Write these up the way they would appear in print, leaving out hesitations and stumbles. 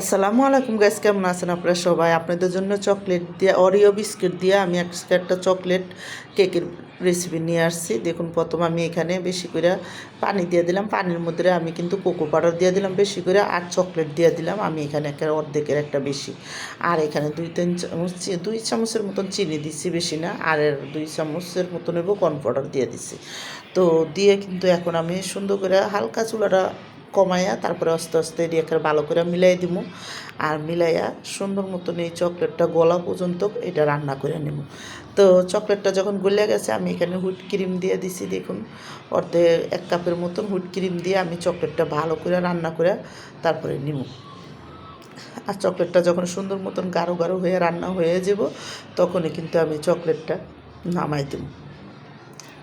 আসসালামু আলাইকুম গাইস, কেমন আছেন আপনারা সবাই? আপনাদের জন্য চকলেট দিয়ে অরিও বিস্কিট দিয়ে আমি একটা চকলেট কেকের রেসিপি নিয়ে আসছি। দেখুন, প্রথম আমি এখানে বেশি করে পানি দিয়ে দিলাম। পানির মধ্যে আমি কিন্তু কোকো পাউডার দিয়ে দিলাম বেশি করে, আর চকলেট দিয়ে দিলাম আমি এখানে একটা অর্ধেকের একটা বেশি। আর এখানে 2 চামচের মতন চিনি দিচ্ছি, বেশি না। আর 2 চামচের মতন নেব কর্ন পাউডার দিয়ে দিচ্ছি। তো দিয়ে কিন্তু এখন আমি সুন্দর করে হালকা চুলাটা কমাইয়া তারপরে আস্তে আস্তে এটাকে ভালো করে মিলাই দিব। আর মিলাইয়া সুন্দর মতন এই চকলেটটা গলা পর্যন্ত এটা রান্না করে নেব। তো চকলেটটা যখন গলে গেছে আমি এখানে হুইট ক্রিম দিয়ে দিছি। দেখুন, অর্ধেক 1 কাপের মতন হুইট ক্রিম দিয়ে আমি চকলেটটা ভালো করে রান্না করে তারপরে নিব। আর চকলেটটা যখন সুন্দর মতন গাঢ় গাঢ় হয়ে রান্না হয়ে যাব, তখনই কিন্তু আমি চকলেটটা নামাই দেব।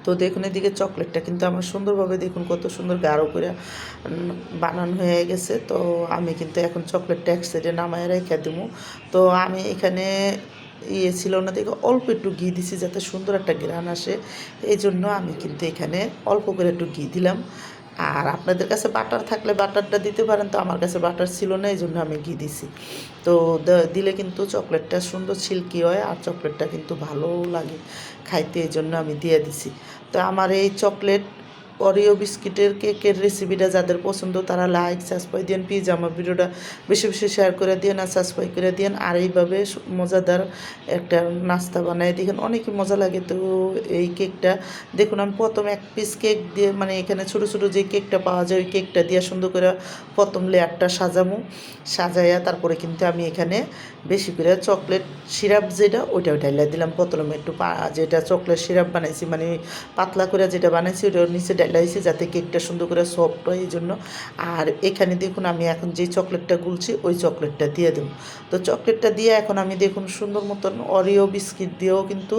তো দেখুন, এদিকে চকলেটটা কিন্তু আমার সুন্দরভাবে দেখুন কত সুন্দর গাঢ় করে বানানো হয়ে গেছে। তো আমি কিন্তু এখন চকলেটটা এক সাইডে নামায় রেখে দেবো। তো আমি এখানে ছিল না দেখে অল্প একটু ঘি দিছি যাতে সুন্দর একটা ঘ্রাণ আসে। এই জন্য আমি কিন্তু এখানে অল্প করে একটু ঘি দিলাম। আর আপনাদের কাছে বাটার থাকলে বাটারটা দিতে পারেন, তো আমার কাছে বাটার ছিল না, এই জন্য আমি ঘি দিছি। তো দিলে কিন্তু চকলেটটা সুন্দর সিল্কি হয়, আর চকলেটটা কিন্তু ভালোও লাগে খাইতে, এই জন্য আমি দিয়ে দিছি। তো আমার এই চকলেট অরিও বিস্কিটের কেকের রেসিপিটা যাদের পছন্দ তারা লাইক সাবস্ক্রাইব দিন, প্লিজ আমার ভিডিওটা বেশি বেশি শেয়ার করে দিন আর সাবস্ক্রাইব করে দিন। আর এইভাবে মজাদার একটা নাস্তা বানায় দেখেন, অনেকই মজা লাগে। তো এই কেকটা দেখুন, আমি প্রথম 1 পিস কেক দিয়ে, মানে এখানে ছোটো ছোটো যে কেকটা পাওয়া যায় ওই কেকটা দিয়ে সুন্দর করে প্রথম লেয়ারটা সাজাইয়া তারপরে কিন্তু আমি এখানে বেশি করে চকলেট সিরাপ যেটা ওইটা ঢাইলা দিলাম। প্রথমে একটু যেটা চকলেট সিরাপ বানাইছি, মানে পাতলা করে যেটা বানাইছি ওটা নিচে ঢাইলাইছি যাতে কেকটা সুন্দর করে সফট হয়, এই জন্য। আর এখানে দেখুন আমি এখন যে চকলেটটা গুলছি ওই চকলেটটা দিয়ে দেবো। তো চকলেটটা দিয়ে এখন আমি দেখুন সুন্দর মতন অরিও বিস্কিট দিয়েও কিন্তু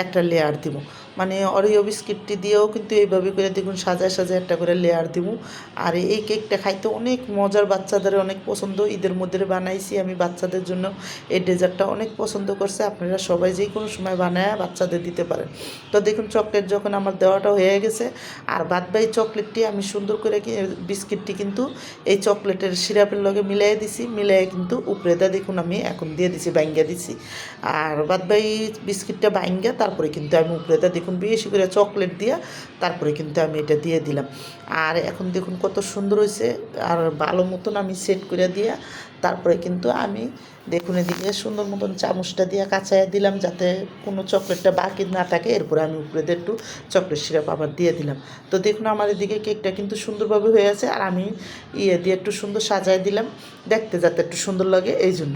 একটা লেয়ার দিব। মানে অরিও বিস্কিটটি দিয়েও কিন্তু এইভাবে করে দেখুন সাজায় সাজায় একটা করে লেয়ার দিব। আর এই কেকটা খাইতে অনেক মজার, বাচ্চাদের অনেক পছন্দ। ঈদের মধ্যে বানাইছি আমি বাচ্চাদের জন্য। এই ডেজার্টটা অনেক পছন্দ করছে। আপনারা সবাই যে কোনো সময় বানায় বাচ্চাদের দিতে পারেন। তো দেখুন, চকলেট যখন আমার দেওয়াটা হয়ে গেছে, আর বাদবাকি চকলেটটি আমি সুন্দর করে বিস্কিটটি কিন্তু এই চকলেটের সিরাপের লগে মিলাই দিছি। মিলাই কিন্তু উপরে দেখুন আমি এখন দিয়ে দিছি, বাইঙ্গা দিছি। আর বাদবাকি বিস্কিটটা বাইঙ্গা তারপরে কিন্তু আমি উপরে দেখুন বেশি করে চকলেট দিয়া তারপরে কিন্তু আমি এটা দিয়ে দিলাম। আর এখন দেখুন কত সুন্দর হয়েছে। আর ভালো মতন আমি সেট করে দিয়া তারপরে কিন্তু আমি দেখুন এদিকে সুন্দর মতন চামচটা দিয়ে কাঁচাইয়া দিলাম যাতে কোনো চকলেটটা বাকি না থাকে। এরপরে আমি উপরে একটু চকলেট সিরাপ আবার দিয়ে দিলাম। তো দেখুন আমার এদিকে কেকটা কিন্তু সুন্দরভাবে হয়ে আছে। আর আমি দিয়ে একটু সুন্দর সাজায় দিলাম দেখতে, যাতে একটু সুন্দর লাগে, এই জন্য।